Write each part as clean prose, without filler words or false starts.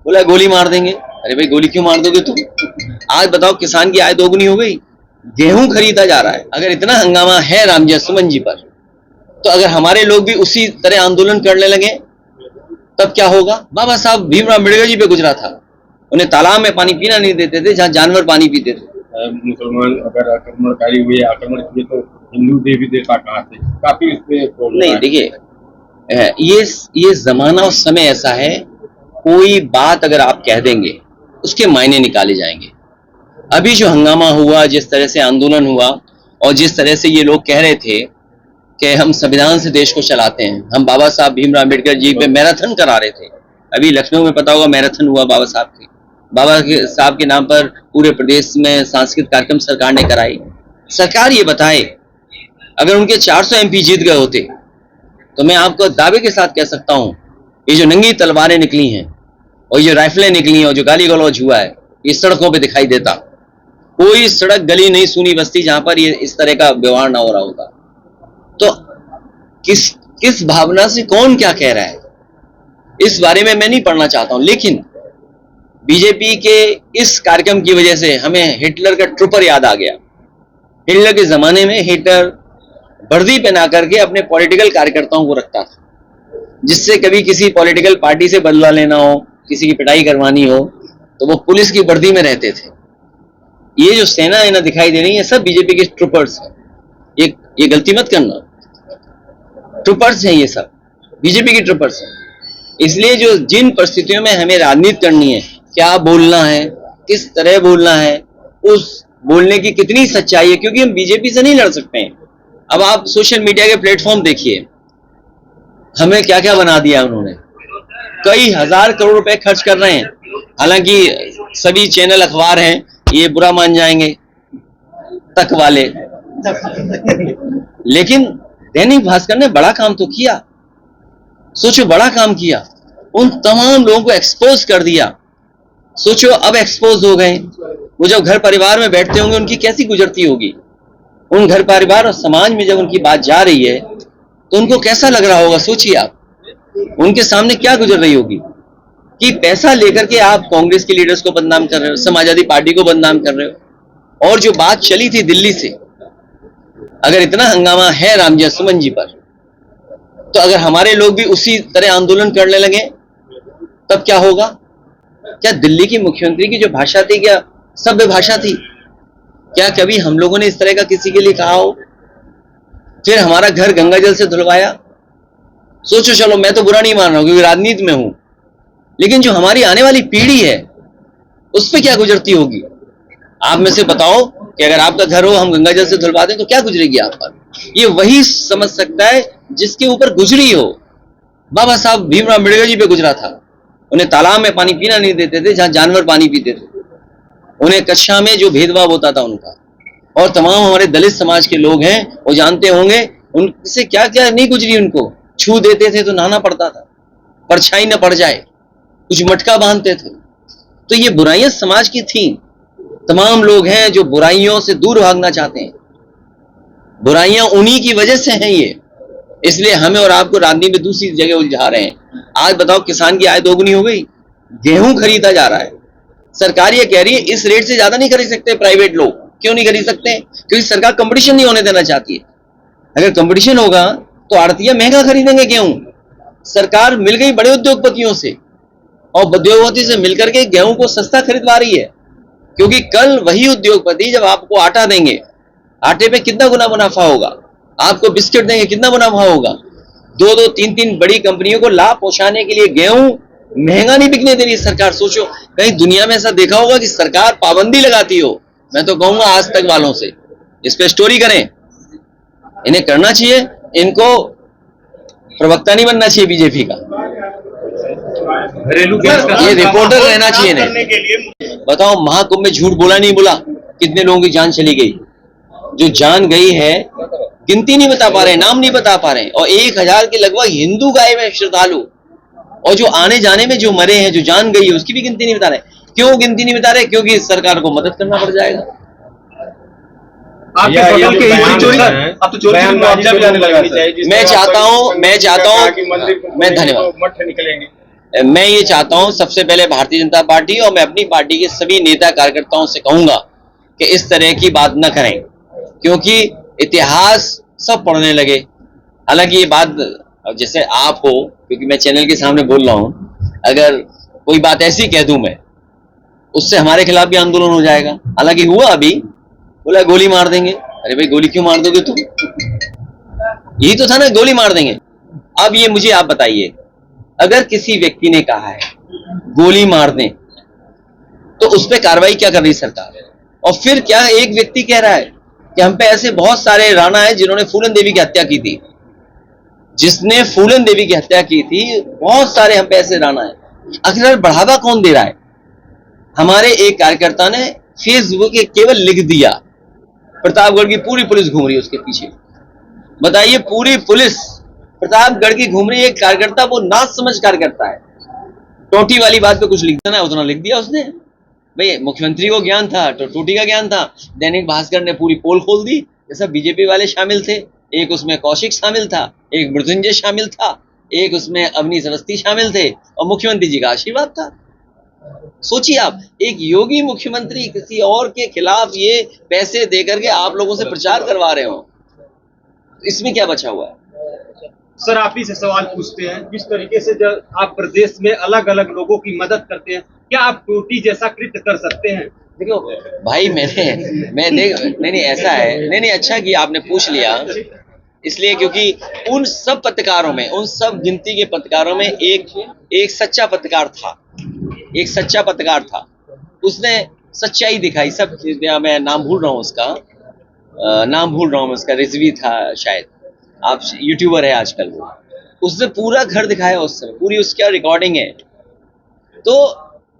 बोला गोली मार देंगे। अरे भाई गोली क्यों मार दोगे तुम? आज बताओ किसान की आय दोगुनी हो गई, गेहूं खरीदा जा रहा है। अगर इतना हंगामा है रामजी सुमन जी पर, तो अगर हमारे लोग भी उसी तरह आंदोलन करने लगे तब क्या होगा? बाबा साहब भीमराव अम्बेडकर जी पे गुजरा था, उन्हें तालाब में पानी पीना नहीं देते थे जहां जानवर पानी पीते थे। मुसलमान अगर आक्रमणकारी हुए, आक्रमण किए तो हिंदू देवी देवता कहाँ से? काफी इसमें नहीं, देखिए ये जमाना और समय ऐसा है, कोई बात अगर आप कह देंगे उसके मायने निकाले जाएंगे। अभी जो हंगामा हुआ, जिस तरह से आंदोलन हुआ और जिस तरह से ये लोग कह रहे थे कि हम संविधान से देश को चलाते हैं, हम बाबा साहब भीमराव अम्बेडकर जी पे मैराथन करा रहे थे। अभी लखनऊ में पता होगा मैराथन हुआ बाबा साहब के नाम पर पूरे प्रदेश में सांस्कृतिक कार्यक्रम सरकार ने कराई। सरकार ये बताए, अगर उनके 400 एमपी जीत गए होते तो मैं आपको दावे के साथ कह सकता हूं, ये जो नंगी तलवारें निकली हैं और ये राइफलें निकली हैं और जो गाली गलौज हुआ है, ये सड़कों पे दिखाई देता। कोई सड़क गली नहीं सुनी बस्ती जहां पर ये इस तरह का व्यवहार ना हो रहा होता। तो किस भावना से कौन क्या कह रहा है इस बारे में मैं नहीं पढ़ना चाहता हूं, लेकिन बीजेपी के इस कार्यक्रम की वजह से हमें हिटलर का ट्रूपर याद आ गया। हिटलर के जमाने में हिटलर वर्दी पहना करके अपने पॉलिटिकल कार्यकर्ताओं को रखता था, जिससे कभी किसी पॉलिटिकल पार्टी से बदला लेना हो, किसी की पिटाई करवानी हो, तो वो पुलिस की वर्दी में रहते थे। ये जो सेना है ना दिखाई दे रही है, सब बीजेपी के ट्रूपर्स हैं। ये गलती मत करना, ट्रूपर्स हैं, ये सब बीजेपी के ट्रूपर्स हैं। इसलिए जो जिन परिस्थितियों में हमें राजनीति करनी है, क्या बोलना है, किस तरह बोलना है, उस बोलने की कितनी सच्चाई है, क्योंकि हम बीजेपी से नहीं लड़ सकते हैं। अब आप सोशल मीडिया के प्लेटफॉर्म देखिए, हमें क्या क्या बना दिया उन्होंने। कई हजार करोड़ रुपए खर्च कर रहे हैं, हालांकि सभी चैनल अखबार हैं, ये बुरा मान जाएंगे तक वाले, लेकिन दैनिक भास्कर ने बड़ा काम तो किया। सोचो, बड़ा काम किया, उन तमाम लोगों को एक्सपोज कर दिया। सोचो अब एक्सपोज हो गए, वो जब घर परिवार में बैठते होंगे उनकी कैसी गुजरती होगी। उन घर परिवार और समाज में जब उनकी बात जा रही है तो उनको कैसा लग रहा होगा। सोचिए आप, उनके सामने क्या गुजर रही होगी कि पैसा लेकर के आप कांग्रेस के लीडर्स को बदनाम कर रहे हो, समाजवादी पार्टी को बदनाम कर रहे हो। और जो बात चली थी दिल्ली से, अगर इतना हंगामा है रामजी सुमन जी पर, तो अगर हमारे लोग भी उसी तरह आंदोलन करने लगे तब क्या होगा? क्या दिल्ली की मुख्यमंत्री की जो भाषा थी, क्या सभ्य भाषा थी? क्या कभी हम लोगों ने इस तरह का किसी के लिए कहा हो? फिर हमारा घर गंगा जल से धुलवाया। सोचो, चलो मैं तो बुरा नहीं मान रहा हूं क्योंकि राजनीति में हूं, लेकिन जो हमारी आने वाली पीढ़ी है उस पर क्या गुजरती होगी? आप में से बताओ कि अगर आपका घर हो, हम गंगा जल से धुलवा दें तो क्या गुजरेगी आप पर? ये वही समझ सकता है जिसके ऊपर गुजरी हो। बाबा साहब भीमराव अम्बेडकर जी पे गुजरा था, उन्हें तालाब में पानी पीना नहीं देते थे जहां जानवर पानी पीते थे। उन्हें कक्षा में जो भेदभाव होता था उनका, और तमाम हमारे दलित समाज के लोग हैं वो जानते होंगे उनसे क्या क्या नहीं गुजरी। उनको छू देते थे तो नहाना पड़ता था, परछाई न पड़ जाए, कुछ मटका बांधते थे। तो ये बुराइयां समाज की थी। तमाम लोग हैं जो बुराइयों से दूर भागना चाहते हैं, बुराइयां उन्हीं की वजह से हैं ये, इसलिए हमें और आपको राजनीति में दूसरी जगह उलझा रहे हैं। आज बताओ किसान की आय दोगुनी हो गई, गेहूं खरीदा जा रहा है। सरकार ये कह रही है इस रेट से ज्यादा नहीं खरीद सकते प्राइवेट लोग। क्यों नहीं खरीद सकते? क्योंकि सरकार कंपटीशन नहीं होने देना चाहती है। अगर कंपटीशन होगा तो आड़तिया महंगा खरीदेंगे गेहूं। सरकार मिल गई बड़े उद्योगपतियों से और उद्योगपति से मिलकर के गेहूं को सस्ता खरीदवा रही है, क्योंकि कल वही उद्योगपति जब आपको आटा देंगे, आटे पे कितना गुना मुनाफा होगा, आपको बिस्किट देंगे कितना मुनाफा होगा। 2-2, 3-3 बड़ी कंपनियों को लाभ पहुंचाने के लिए गेहूं महंगा नहीं बिकने दे रही सरकार। सोचो, कहीं दुनिया में ऐसा देखा होगा कि सरकार पाबंदी लगाती हो? मैं तो कहूंगा आज तक वालों से इस पे स्टोरी करें, इन्हें करना चाहिए। इनको प्रवक्ता नहीं बनना चाहिए बीजेपी का, ये रिपोर्टर रहना चाहिए इन्हें। बताओ, महाकुंभ में झूठ बोला नहीं बोला, कितने लोगों की जान चली गई। जो जान गई है गिनती नहीं बता पा रहे, नाम नहीं बता पा रहे, और 1000 के लगभग हिंदू गए में श्रद्धालु, और जो आने जाने में जो मरे हैं, जो जान गई है, उसकी भी गिनती नहीं बता रहे। क्यों गिनती नहीं बता रहे? क्योंकि सरकार को मदद करना पड़ जाएगा। आपके फसल के एक चोरी, अब तो चोरी मुआवजा भी आने लगा। मैं चाहता हूं मैं धन्यवाद। मैं ये चाहता हूं सबसे पहले भारतीय जनता पार्टी और मैं अपनी पार्टी के सभी नेता कार्यकर्ताओं से कहूंगा कि इस तरह की बात न करें, क्योंकि इतिहास सब पढ़ने लगे। हालांकि ये बात जैसे आप हो, क्योंकि मैं चैनल के सामने बोल रहा हूं, अगर कोई बात ऐसी कह दूं मैं, उससे हमारे खिलाफ भी आंदोलन हो जाएगा। हालांकि हुआ अभी, बोला गोली मार देंगे। अरे भाई गोली क्यों मार दोगे तुम? यही तो था ना, गोली मार देंगे। अब ये मुझे आप बताइए, अगर किसी व्यक्ति ने कहा है गोली मार दें तो उस पर कार्रवाई क्या कर रही सरकार? और फिर क्या एक व्यक्ति कह रहा है कि हम पे ऐसे बहुत सारे राणा है जिन्होंने फूलन देवी की हत्या की थी, जिसने फूलन देवी की हत्या की थी, बहुत सारे हम पे ऐसे राणा है। आखिर बढ़ावा कौन दे रहा है? हमारे एक कार्यकर्ता ने फेसबुक पे केवल लिख दिया, प्रतापगढ़ की पूरी पुलिस घूम रही है उसके पीछे। बताइए, पूरी पुलिस प्रतापगढ़ की घूम रही है, एक कार्यकर्ता वो ना समझ कार्यकर्ता है, टोटी वाली बात पे कुछ लिख देना उतना लिख दिया उसने। भाई मुख्यमंत्री को ज्ञान था तो टोटी का ज्ञान था। दैनिक भास्कर ने पूरी पोल खोल दी, जैसा बीजेपी वाले शामिल थे, एक उसमें कौशिक शामिल था, एक मृत्युंजय शामिल था, एक उसमें अवनीश अवस्थी शामिल थे, और मुख्यमंत्री जी का आशीर्वाद था। सोचिए आप, एक योगी मुख्यमंत्री किसी और के खिलाफ ये पैसे देकर के आप लोगों से प्रचार करवा रहे हो, इसमें क्या बचा हुआ है? सर आप ही से सवाल पूछते हैं, जिस तरीके से जब आप प्रदेश में अलग अलग लोगों की मदद करते हैं, क्या आप टोटी जैसा कृत्य कर सकते हैं? देखो भाई, नहीं ऐसा है, नहीं अच्छा किया आपने पूछ लिया, इसलिए क्योंकि उन सब पत्रकारों में, उन सब गिनती के पत्रकारों में एक सच्चा पत्रकार था, एक सच्चा पत्रकार था, उसने सच्चाई दिखाई। सब मैं नाम भूल रहा हूँ उसका, रिजवी था शायद, आप यूट्यूबर है आजकल वो, उसने पूरा घर दिखाया उस समय, पूरी उसका रिकॉर्डिंग है। तो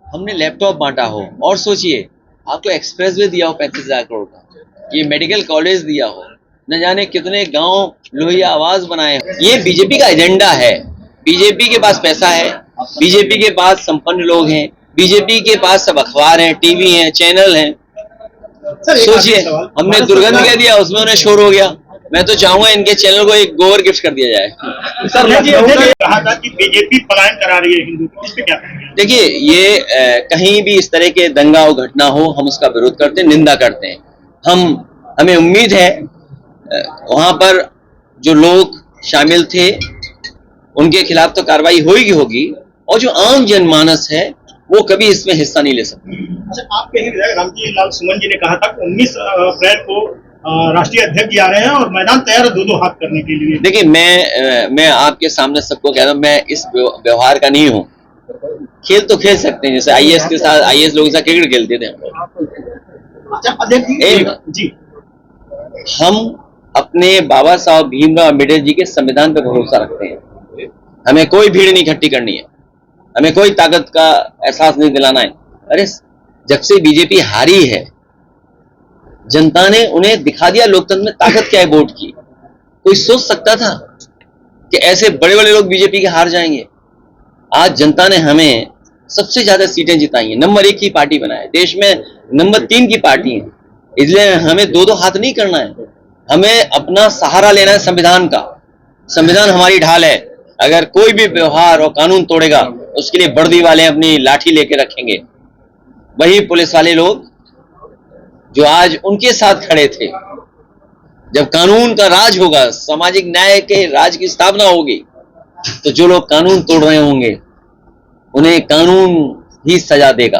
हमने लैपटॉप बांटा हो, और सोचिए आपको एक्सप्रेसवे दिया हो 35,000 करोड़ का, ये मेडिकल कॉलेज दिया हो, न जाने कितने गांव लोहिया आवाज बनाए। ये बीजेपी का एजेंडा है। बीजेपी के पास पैसा है, बीजेपी के पास संपन्न लोग हैं, बीजेपी के पास सब अखबार हैं, टीवी हैं, चैनल हैं। सोचिए, हमने दुर्गंध कह दिया, उसमें उन्हें शोर हो गया। मैं तो चाहूंगा इनके चैनल को एक गोबर गिफ्ट कर दिया जाए। सर कहा था कि बीजेपी पलायन करा रही है हिंदू, इस पे क्या कहेंगे? देखिए, ये कहीं भी इस तरह के दंगा और घटना हो, हम उसका विरोध करते हैं, निंदा करते हैं। हमें उम्मीद है वहां पर जो लोग शामिल थे उनके खिलाफ तो कार्रवाई होगी, और जो आम जनमानस है वो कभी इसमें हिस्सा नहीं ले सकते। अच्छा, आप कहेंगे रामजी लाल सुमन जी ने कहा था कि 19 अप्रैल को राष्ट्रीय अध्यक्ष जी आ रहे हैं और मैदान तैयार है दो हाथ करने के लिए। देखिए, मैं आपके सामने सबको कह रहा हूँ, मैं इस व्यवहार का नहीं हूँ। खेल तो खेल सकते हैं, जैसे आईएएस के साथ, आईएएस लोगों के साथ क्रिकेट खेलते थे हम लोग। अच्छा जी, हम अपने बाबा साहब भीमराव अम्बेडकर जी के संविधान पर भरोसा रखते हैं। हमें कोई भीड़ नहीं इकट्ठी करनी है, हमें कोई ताकत का एहसास नहीं दिलाना है। अरे जब से बीजेपी हारी है, जनता ने उन्हें दिखा दिया लोकतंत्र में ताकत क्या है वोट की। कोई सोच सकता था कि ऐसे बड़े बड़े लोग बीजेपी के हार जाएंगे? आज जनता ने हमें सबसे ज्यादा सीटें जिताई हैं, नंबर 1 की पार्टी बनाया है, देश में नंबर 3 की पार्टी है। इसलिए हमें दो हाथ नहीं करना है, हमें अपना सहारा लेना है संविधान का। संविधान हमारी ढाल है। अगर कोई भी व्यवहार और कानून तोड़ेगा, उसके लिए वर्दी वाले अपनी लाठी लेके रखेंगे। वही पुलिस वाले लोग जो आज उनके साथ खड़े थे, जब कानून का राज होगा, सामाजिक न्याय के राज की स्थापना होगी, तो जो लोग कानून तोड़ रहे होंगे उन्हें कानून ही सजा देगा।